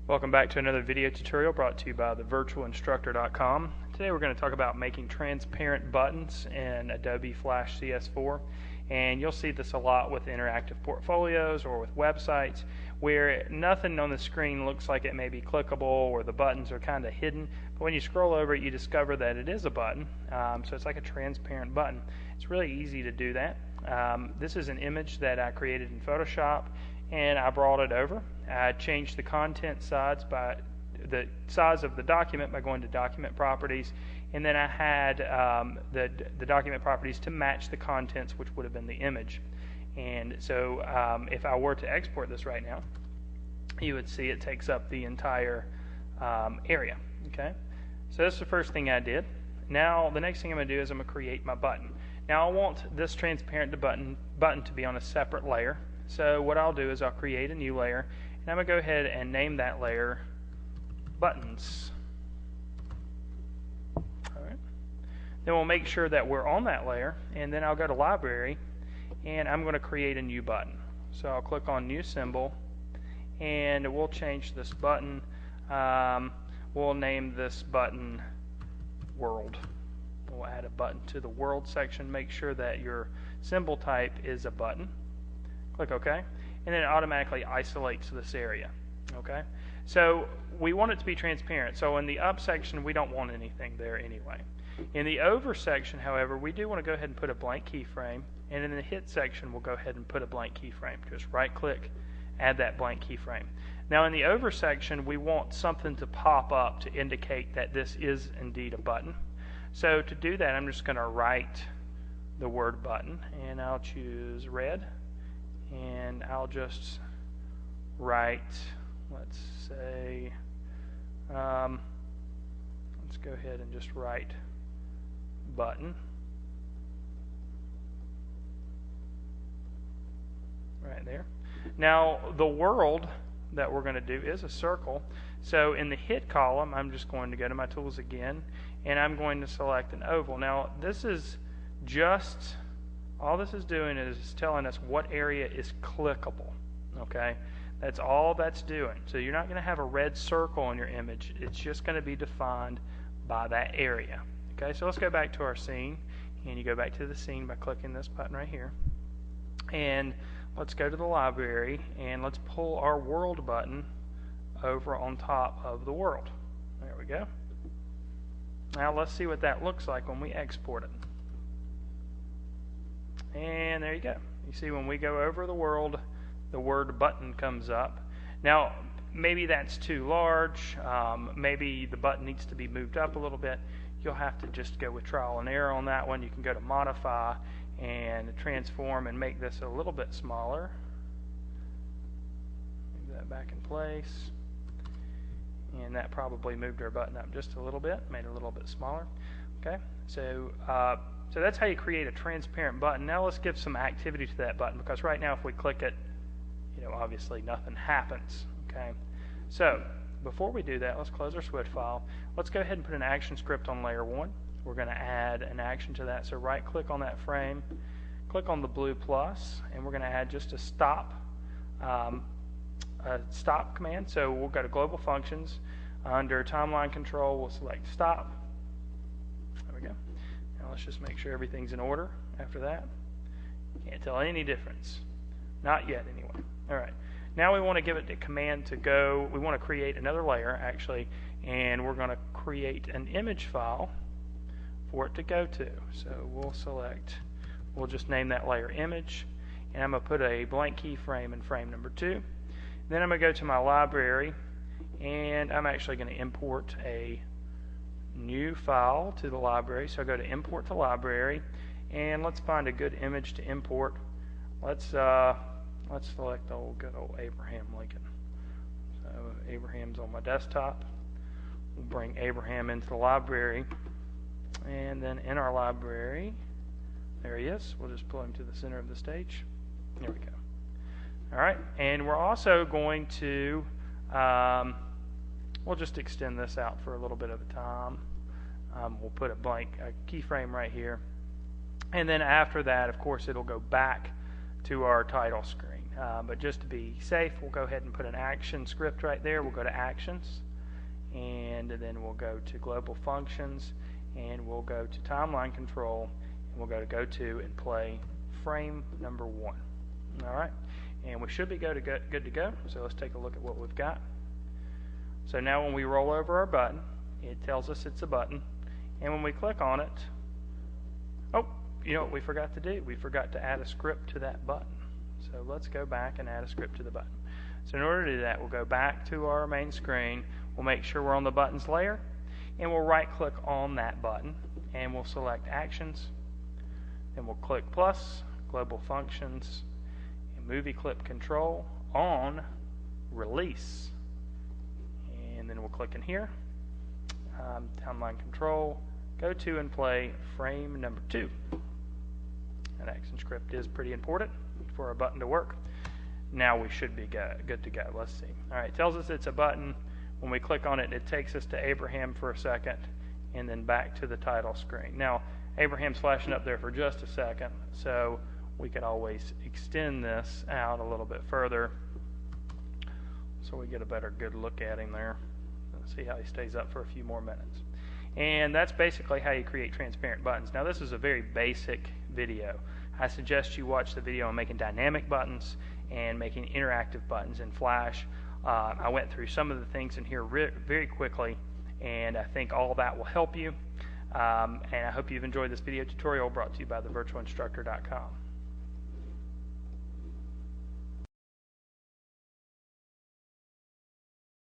Welcome back to another video tutorial brought to you by thevirtualinstructor.com. Today we're going to talk about making transparent buttons in Adobe Flash CS4, and you'll see this a lot with interactive portfolios or with websites where nothing on the screen looks like it may be clickable or the buttons are kind of hidden, but when you scroll over it you discover that it is a button, so it's like a transparent button. It's really easy to do that. This is an image that I created in Photoshop and I brought it over. I changed the content size by the size of the document by going to document properties, and then I had the document properties to match the contents, which would have been the image. And so if I were to export this right now, you would see it takes up the entire area. Okay, so that's the first thing I did. Now the next thing I'm going to do is I'm going to create my button. Now I want this transparent button to be on a separate layer. So what I'll do is I'll create a new layer, and I'm going to go ahead and name that layer Buttons. Alright. Then we'll make sure that we're on that layer, and then I'll go to Library, and I'm going to create a new button. So I'll click on New Symbol, and we'll change this button. We'll name this button World. We'll add a button to the World section. Make sure that your symbol type is a button. Click OK, and then it automatically isolates this area. Okay, so we want it to be transparent. So in the up section, we don't want anything there anyway. In the over section, however, we do want to go ahead and put a blank keyframe, and in the hit section, we'll go ahead and put a blank keyframe. Just right-click, add that blank keyframe. Now in the over section, we want something to pop up to indicate that this is indeed a button. So to do that, I'm just going to write the word button, and I'll choose red. And I'll just write, let's say, let's go ahead and just write button. Right there. Now the world that we're going to do is a circle. So in the hit column, I'm just going to go to my tools again, and I'm going to select an oval. Now this is just all this is doing is telling us what area is clickable. Okay, that's all that's doing. So you're not going to have a red circle in your image. It's just going to be defined by that area. Okay, so let's go back to our scene, and you go back to the scene by clicking this button right here, and let's go to the library, and let's pull our world button over on top of the world. There we go. Now let's see what that looks like when we export it. And there you go. You see when we go over the world, the word button comes up. Now maybe that's too large. Maybe the button needs to be moved up a little bit. You'll have to just go with trial and error on that one. You can go to Modify and Transform and make this a little bit smaller. Move that back in place. And that probably moved our button up just a little bit, made it a little bit smaller. Okay, so that's how you create a transparent button. Now let's give some activity to that button, because right now if we click it, obviously nothing happens. Okay, so before we do that, let's close our SWIFT file. Let's go ahead and put an action script on layer 1. We're going to add an action to that. So right click on that frame, click on the blue plus, and we're going to add just a stop command. So we'll go to Global Functions. Under Timeline Control, we'll select Stop. There we go. Now let's just make sure everything's in order after that. Can't tell any difference. Not yet, anyway. Alright. Now we want to give it the command to go. We want to create another layer, actually, and we're going to create an image file for it to go to. So we'll just name that layer Image, and I'm going to put a blank keyframe in frame number 2. Then I'm going to go to my library, and I'm actually going to import a new file to the library. So I go to Import to Library, and let's find a good image to import. Let's select the good old Abraham Lincoln. So Abraham's on my desktop. We'll bring Abraham into the library, and then in our library, there he is. We'll just pull him to the center of the stage. There we go. Alright, and we're also going to we'll just extend this out for a little bit of a time. We'll put a keyframe right here, and then after that, of course, it'll go back to our title screen. but just to be safe, we'll go ahead and put an action script right there. We'll go to Actions, and then we'll go to Global Functions, and we'll go to Timeline Control, and we'll go to and play frame number 1. Alright, and we should be good to go. So let's take a look at what we've got. So now when we roll over our button, it tells us it's a button, and when we click on it, oh, you know what we forgot to do? We forgot to add a script to that button. So let's go back and add a script to the button. So in order to do that, we'll go back to our main screen, we'll make sure we're on the buttons layer, and we'll right click on that button, and we'll select Actions, then we'll click plus, Global Functions, and Movie Clip Control on Release. And then we'll click in here, Timeline Control, go to and play frame number 2. That action script is pretty important for a button to work. Now we should be good to go. Let's see. Alright, it tells us it's a button. When we click on it, it takes us to Abraham for a second, and then back to the title screen. Now, Abraham's flashing up there for just a second, so we could always extend this out a little bit further so we get a better good look at him there. Let's see how he stays up for a few more minutes. And that's basically how you create transparent buttons. Now this is a very basic video. I suggest you watch the video on making dynamic buttons and making interactive buttons in Flash. I went through some of the things in here very quickly, and I think all that will help you. And I hope you've enjoyed this video tutorial brought to you by thevirtualinstructor.com.